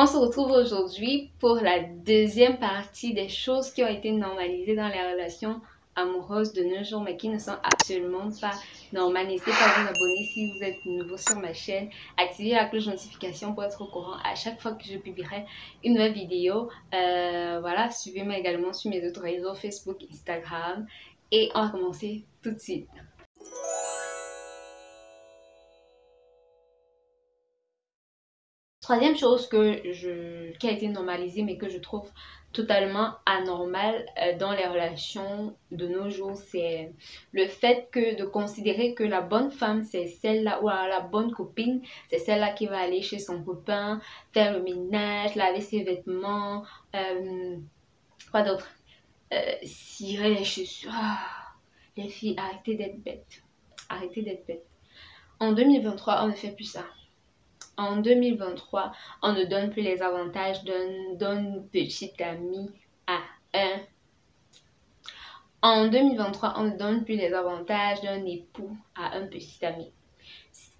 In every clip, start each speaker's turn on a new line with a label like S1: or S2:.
S1: On se retrouve aujourd'hui pour la deuxième partie des choses qui ont été normalisées dans les relations amoureuses de nos jours, mais qui ne sont absolument pas normales. N'hésitez pas à vous abonner si vous êtes nouveau sur ma chaîne. Activez la cloche de notification pour être au courant à chaque fois que je publierai une nouvelle vidéo. Voilà, suivez-moi également sur mes autres réseaux, Facebook, Instagram. Et on va commencer tout de suite. Troisième chose qui a été normalisée mais que je trouve totalement anormale dans les relations de nos jours, c'est le fait de considérer que la bonne femme c'est celle-là, ou alors la bonne copine c'est celle-là qui va aller chez son copain, faire le ménage, laver ses vêtements, quoi d'autre, cirer les chaussures. Les filles, arrêtez d'être bêtes. Arrêtez d'être bêtes. En 2023, on ne fait plus ça. En 2023, on ne donne plus les avantages d'un petit ami à un. En 2023, on ne donne plus les avantages d'un époux à un petit ami.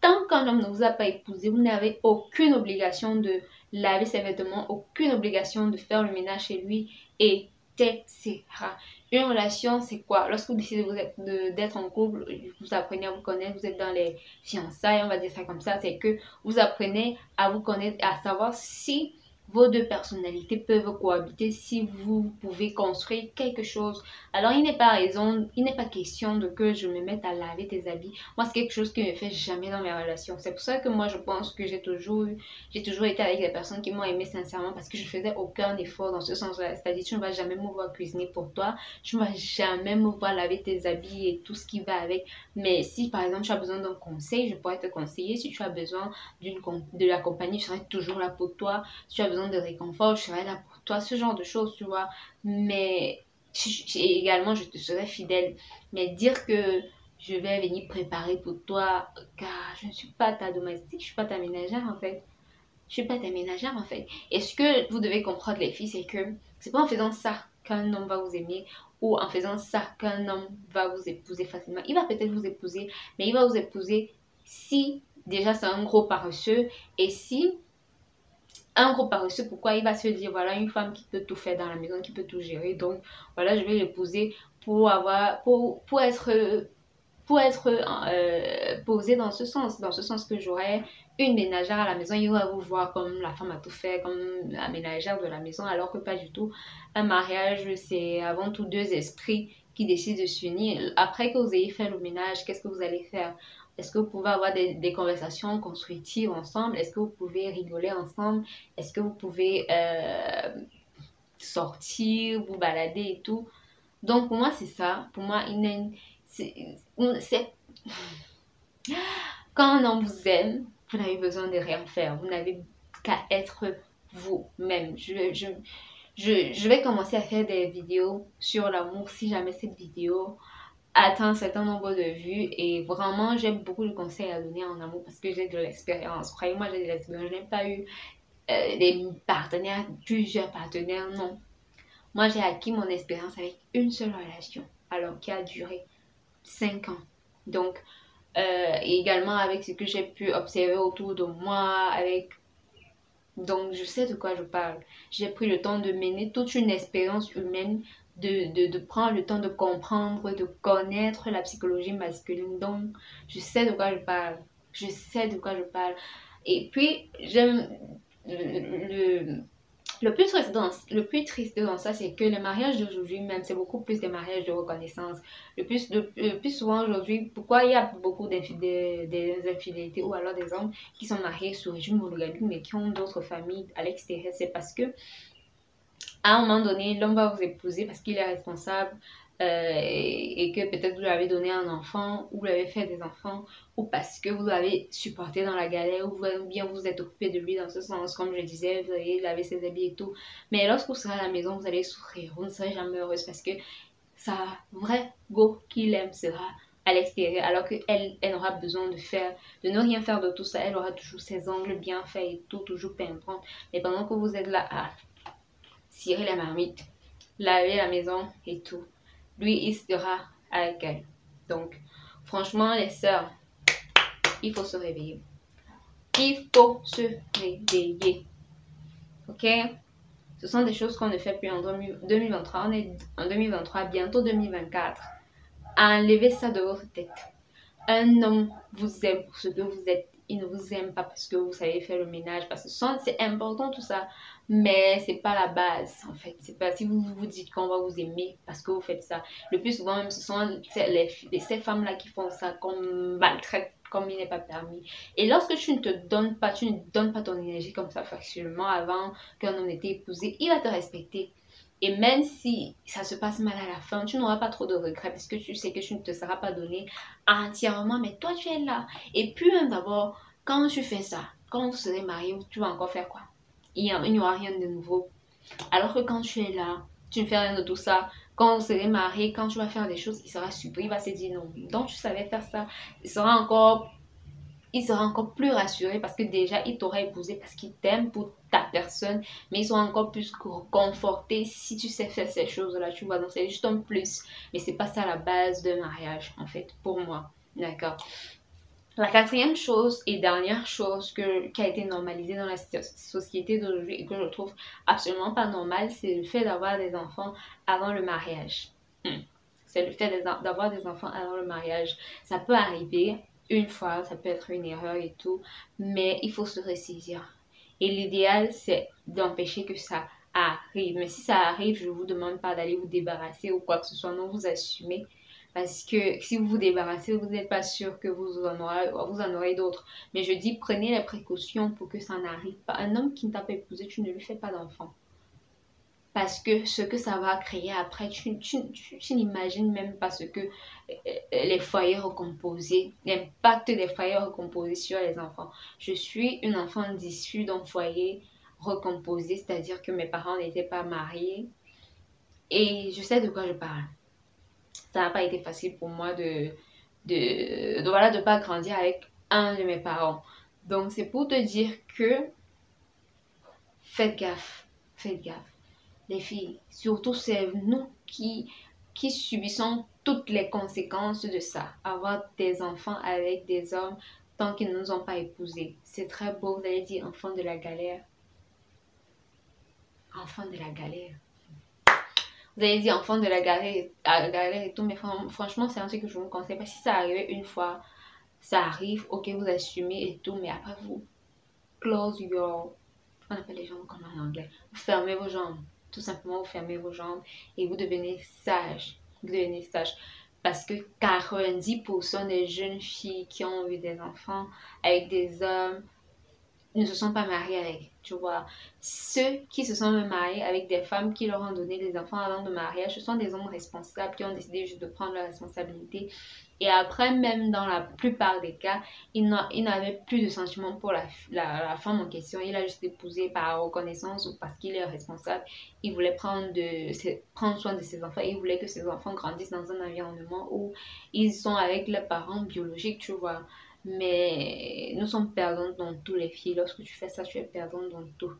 S1: Tant qu'un homme ne vous a pas épousé, vous n'avez aucune obligation de laver ses vêtements, aucune obligation de faire le ménage chez lui, etc. Une relation, c'est quoi? Lorsque vous décidez d'être en couple, vous apprenez à vous connaître, vous êtes dans les fiançailles, on va dire ça comme ça, c'est que vous apprenez à vous connaître, à savoir si vos deux personnalités peuvent cohabiter, si vous pouvez construire quelque chose. Alors, il n'est pas question de que je me mette à laver tes habits. Moi, c'est quelque chose qui ne me fait jamais dans mes relations. C'est pour ça que moi, je pense que j'ai toujours été avec des personnes qui m'ont aimé sincèrement, parce que je faisais aucun effort dans ce sens-là. C'est-à-dire, tu ne vas jamais me voir cuisiner pour toi, tu ne vas jamais me voir laver tes habits et tout ce qui va avec. Mais si, par exemple, tu as besoin d'un conseil, je pourrais te conseiller. Si tu as besoin de la compagnie, je serai toujours là pour toi. Si tu as besoin de réconfort, je serai là pour toi. Ce genre de choses, tu vois. Mais également, je te serai fidèle. Mais dire que je vais venir préparer pour toi, car je ne suis pas ta domestique, je ne suis pas ta ménagère en fait. Je suis pas ta ménagère en fait. Et ce que vous devez comprendre les filles, c'est que c'est pas en faisant ça qu'un homme va vous aimer, ou en faisant ça qu'un homme va vous épouser facilement. Il va peut-être vous épouser, mais il va vous épouser si déjà c'est un gros paresseux, et si un gros paresseux, pourquoi il va se dire voilà une femme qui peut tout faire dans la maison, qui peut tout gérer, donc voilà je vais l'épouser pour être posé dans ce sens que j'aurais une ménagère à la maison, il va vous voir comme la femme à tout faire, comme la ménagère de la maison, alors que pas du tout. Un mariage, c'est avant tout deux esprits qui décident de s'unir. Après que vous ayez fait le ménage, qu'est-ce que vous allez faire? Est-ce que vous pouvez avoir des conversations constructives ensemble? Est-ce que vous pouvez rigoler ensemble? Est-ce que vous pouvez sortir, vous balader et tout? Donc pour moi c'est ça. Pour moi c'est quand un homme vous aime, vous n'avez besoin de rien faire. Vous n'avez qu'à être vous-même. Je vais commencer à faire des vidéos sur l'amour si jamais cette vidéo atteint un certain nombre de vues. Et vraiment, j'ai beaucoup de conseils à donner en amour parce que j'ai de l'expérience. Croyez-moi, j'ai de l'expérience. Je n'ai pas eu plusieurs partenaires, non. Moi, j'ai acquis mon expérience avec une seule relation, alors qui a duré 5 ans. Donc, et également avec ce que j'ai pu observer autour de moi, donc je sais de quoi je parle. J'ai pris le temps de mener toute une expérience humaine, de prendre le temps de comprendre, de connaître la psychologie masculine. Donc je sais de quoi je parle. Je sais de quoi je parle. Et puis j'aime le plus triste dans ça, c'est que les mariages d'aujourd'hui, même, c'est beaucoup plus des mariages de reconnaissance. Le plus souvent aujourd'hui, pourquoi il y a beaucoup des infidélités ou alors des hommes qui sont mariés sous régime monogamique mais qui ont d'autres familles à l'extérieur? C'est parce que à un moment donné, l'homme va vous épouser parce qu'il est responsable, et que peut-être vous lui avez donné un enfant ou vous lui avez fait des enfants, ou parce que vous l'avez supporté dans la galère, ou bien vous êtes occupé de lui dans ce sens, comme je disais, vous allez laver ses habits et tout. Mais lorsque vous serez à la maison, vous allez souffrir, vous ne serez jamais heureuse parce que sa vraie go qu'il aime sera à l'extérieur, alors qu'elle aura besoin de ne rien faire de tout ça. Elle aura toujours ses ongles bien faits et tout, toujours pimpante. Mais pendant que vous êtes là à cirer la marmite, laver la maison et tout, lui il sera avec elle. Donc franchement les sœurs, il faut se réveiller. Il faut se réveiller. ok? Ce sont des choses qu'on ne fait plus en 2023. On est en 2023, bientôt 2024. Enlevez ça de votre tête. Un homme vous aime pour ce que vous êtes. Il ne vous aime pas parce que vous savez faire le ménage. Parce que c'est important tout ça. Mais c'est pas la base en fait. C'est pas si vous vous dites qu'on va vous aimer parce que vous faites ça. Le plus souvent même ce sont ces femmes-là qui font ça, qu'on maltraite comme il n'est pas permis. Et lorsque tu ne donnes pas ton énergie comme ça facilement avant qu'un homme ait été épousé, il va te respecter. Et même si ça se passe mal à la fin, tu n'auras pas trop de regrets parce que tu sais que tu ne te seras pas donné entièrement, mais toi tu es là. Et puis même d'abord, quand tu fais ça, quand vous serez marié, tu vas encore faire quoi? Il n'y aura rien de nouveau. Alors que quand tu es là, tu ne fais rien de tout ça. Quand vous serez marié, quand tu vas faire des choses, il sera surpris, il va se dire non. Donc tu savais faire ça. Il sera encore plus rassuré parce que déjà il t'aura épousé parce qu'il t'aime pour ta personne, mais ils sont encore plus confortés si tu sais faire ces choses-là, tu vois. Donc c'est juste un plus, mais c'est pas ça la base d'un mariage en fait, pour moi. D'accord. La quatrième chose et dernière chose qui a été normalisée dans la société d'aujourd'hui et que je trouve absolument pas normal, c'est le fait d'avoir des enfants avant le mariage. C'est le fait d'avoir des enfants avant le mariage. Ça peut arriver une fois, ça peut être une erreur et tout, mais il faut se ressaisir. Et l'idéal, c'est d'empêcher que ça arrive. Mais si ça arrive, je ne vous demande pas d'aller vous débarrasser ou quoi que ce soit, non, vous assumez. Parce que si vous vous débarrassez, vous n'êtes pas sûr que vous en aurez d'autres. Mais je dis, prenez les précautions pour que ça n'arrive pas. Un homme qui ne t'a pas épousé, tu ne lui fais pas d'enfant. Parce que ce que ça va créer après, tu n'imagines même pas ce que les foyers recomposés, l'impact des foyers recomposés sur les enfants. Je suis une enfant issue d'un foyer recomposé, c'est-à-dire que mes parents n'étaient pas mariés. Et je sais de quoi je parle. Ça n'a pas été facile pour moi de pas grandir avec un de mes parents. Donc c'est pour te dire que faites gaffe, faites gaffe. Les filles, surtout c'est nous qui subissons toutes les conséquences de ça. Avoir des enfants avec des hommes tant qu'ils ne nous ont pas épousés. C'est très beau, vous allez dire enfant de la galère. Enfant de la galère. Vous allez dire enfant de la galère et tout, mais franchement, c'est un truc que je vous conseille. Parce que si ça arrive une fois, ça arrive, ok, vous assumez et tout, mais après vous close your... On appelle les jambes comme en anglais. Vous fermez vos jambes. Tout simplement, vous fermez vos jambes et vous devenez sage. Vous devenez sage. Parce que 90% des jeunes filles qui ont eu des enfants avec des hommes ne se sont pas mariés avec, tu vois. Ceux qui se sont mariés avec des femmes qui leur ont donné des enfants avant le mariage, ce sont des hommes responsables qui ont décidé juste de prendre leur responsabilité. Et après, même dans la plupart des cas, il n'avait plus de sentiments pour la femme en question. Il a juste épousé par reconnaissance ou parce qu'il est responsable. Il voulait prendre soin de ses enfants. Il voulait que ses enfants grandissent dans un environnement où ils sont avec leurs parents biologiques, tu vois. Mais nous sommes perdants dans tous les filles. Lorsque tu fais ça, tu es perdant dans tout.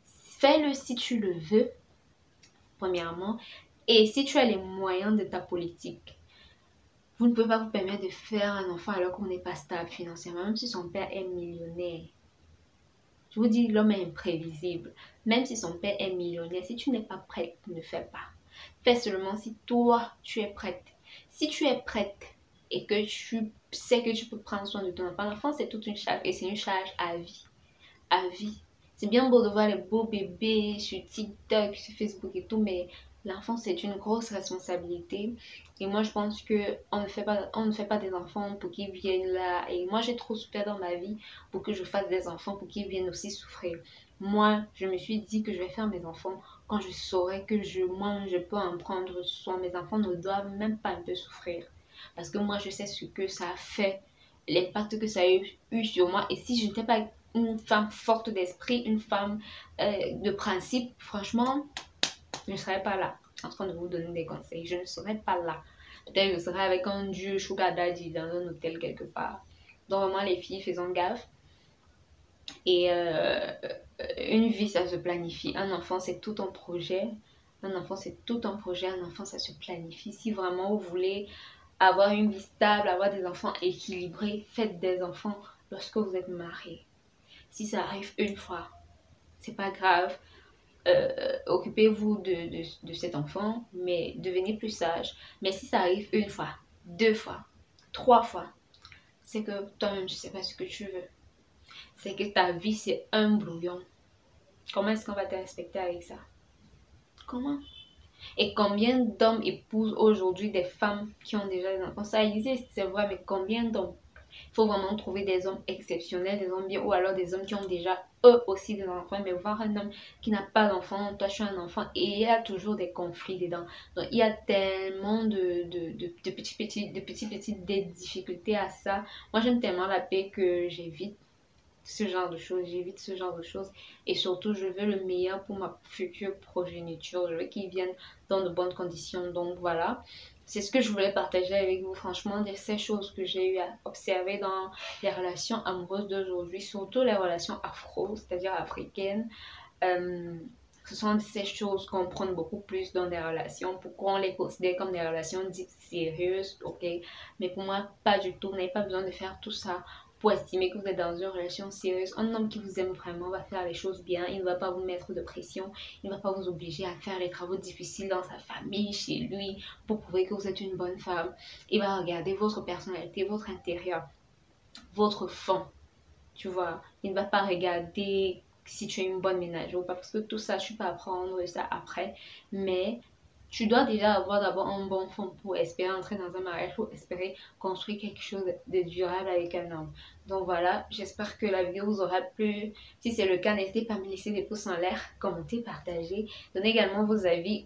S1: Fais-le si tu le veux, premièrement. Et si tu as les moyens de ta politique. Vous ne pouvez pas vous permettre de faire un enfant alors qu'on n'est pas stable financièrement, même si son père est millionnaire. Je vous dis, l'homme est imprévisible. Même si son père est millionnaire, si tu n'es pas prête, ne fais pas. Fais seulement si toi, tu es prête. Si tu es prête et que tu sais que tu peux prendre soin de ton enfant, l'enfant, c'est toute une charge et c'est une charge à vie. À vie. C'est bien beau de voir les beaux bébés sur TikTok, sur Facebook et tout, mais l'enfant, c'est une grosse responsabilité. Et moi, je pense que on ne fait pas des enfants pour qu'ils viennent là. Et moi, j'ai trop souffert dans ma vie pour que je fasse des enfants pour qu'ils viennent aussi souffrir. Moi, je me suis dit que je vais faire mes enfants quand je saurais que moi, je peux en prendre soin. Mes enfants ne doivent même pas un peu souffrir. Parce que moi, je sais ce que ça a fait, l'impact que ça a eu sur moi. Et si je n'étais pas une femme forte d'esprit, une femme de principe, franchement, je ne serais pas là en train de vous donner des conseils. Je ne serais pas là. Peut-être que je serais avec un dieu sugar daddy dans un hôtel quelque part. Donc vraiment les filles, faisons gaffe. Et une vie, ça se planifie. Un enfant, c'est tout un projet. Un enfant, c'est tout un projet. Un enfant, ça se planifie. Si vraiment vous voulez avoir une vie stable, avoir des enfants équilibrés, faites des enfants lorsque vous êtes mariés. Si ça arrive une fois, c'est pas grave. Occupez-vous de cet enfant, mais devenez plus sage. Mais si ça arrive une fois, deux fois, trois fois, c'est que toi-même, tu sais pas ce que tu veux. C'est que ta vie, c'est un brouillon. Comment est-ce qu'on va te respecter avec ça? Comment? Et combien d'hommes épousent aujourd'hui des femmes qui ont déjà des enfants? Ça existe, c'est vrai, mais combien d'hommes? Il faut vraiment trouver des hommes exceptionnels, des hommes bien, ou alors des hommes qui ont déjà eux aussi des enfants, mais voir un homme qui n'a pas d'enfant, toi tu as un enfant, et il y a toujours des conflits dedans. Donc il y a tellement de petites des difficultés à ça. Moi j'aime tellement la paix que j'évite ce genre de choses, et surtout je veux le meilleur pour ma future progéniture, je veux qu'ils viennent dans de bonnes conditions. Donc voilà, c'est ce que je voulais partager avec vous, franchement, de ces choses que j'ai eu à observer dans les relations amoureuses d'aujourd'hui, surtout les relations afro, c'est-à-dire africaines. Euh, Ce sont ces choses qu'on prend beaucoup plus dans des relations. Pourquoi on les considère comme des relations dites sérieuses, ok? Mais pour moi, pas du tout. Vous n'avez pas besoin de faire tout ça pour estimer que vous êtes dans une relation sérieuse. Un homme qui vous aime vraiment va faire les choses bien. Il ne va pas vous mettre de pression. Il ne va pas vous obliger à faire les travaux difficiles dans sa famille, chez lui, pour prouver que vous êtes une bonne femme. Il va regarder votre personnalité, votre intérieur, votre fond. Tu vois, il ne va pas regarder si tu es une bonne ménagère ou pas, parce que tout ça, tu peux apprendre ça après. Mais tu dois déjà avoir d'abord un bon fond pour espérer entrer dans un mariage, pour espérer construire quelque chose de durable avec un homme. Donc voilà, j'espère que la vidéo vous aura plu. Si c'est le cas, n'hésitez pas à me laisser des pouces en l'air, commenter, partager. Donnez également vos avis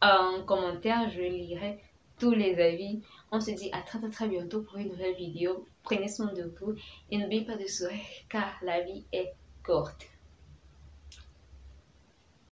S1: en commentaire, je lirai tous les avis. On se dit à très très très bientôt pour une nouvelle vidéo. Prenez soin de vous et n'oubliez pas de sourire car la vie est courte.